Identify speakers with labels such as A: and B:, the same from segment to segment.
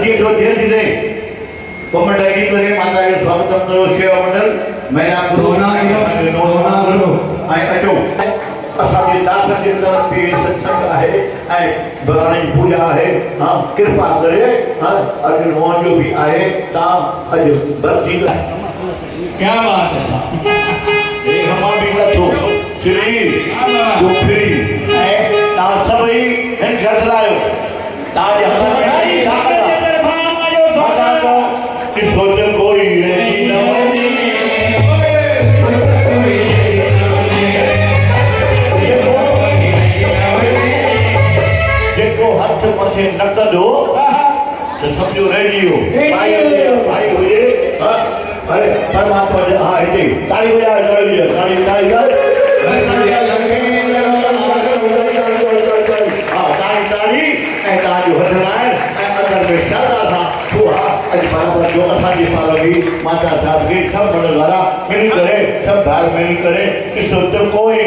A: हल्दी जो धीरे धीरे कोमल डायरी करे माता के स्वागतम करो सेवा मंडल मैं आपको
B: सोना करो
A: आई अचो असांजे दास जे तरफ भी सत्संग आहे ऐं भॻवान जी पूजा आहे हां कृपा करे हां अॼु मोहन जो भी आहे तव्हां अॼु भक्ति
B: क्या बात है
A: हे हमा भी लथो श्री चुपरी ऐं तव्हां सभई हिन खे हलायो तव्हांजे हथ में साकत माता को ॾिसो त कोई रही न वञे हाथ मथे न कदो तो समझो रही हो भाई हुए अरे परमात्मा ने हाँ इतने ताली बजा ताली ताली ताली हाँ ताली ताली ऐं ताली हथराए ऐं अंदर में श्रद्धा था तो हाँ अज बराबर जो असांजी पार्वती माता साहब के सब मंडल वारा मिली करे सब भाई मिली करे इस वक्त कोई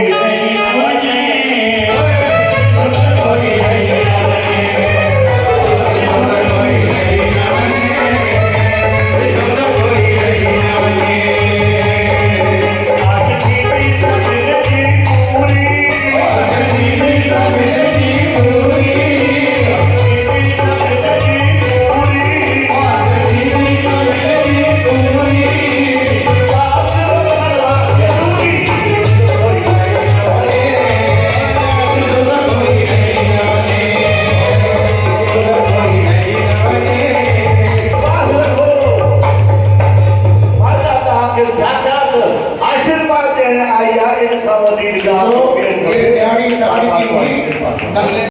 B: नगले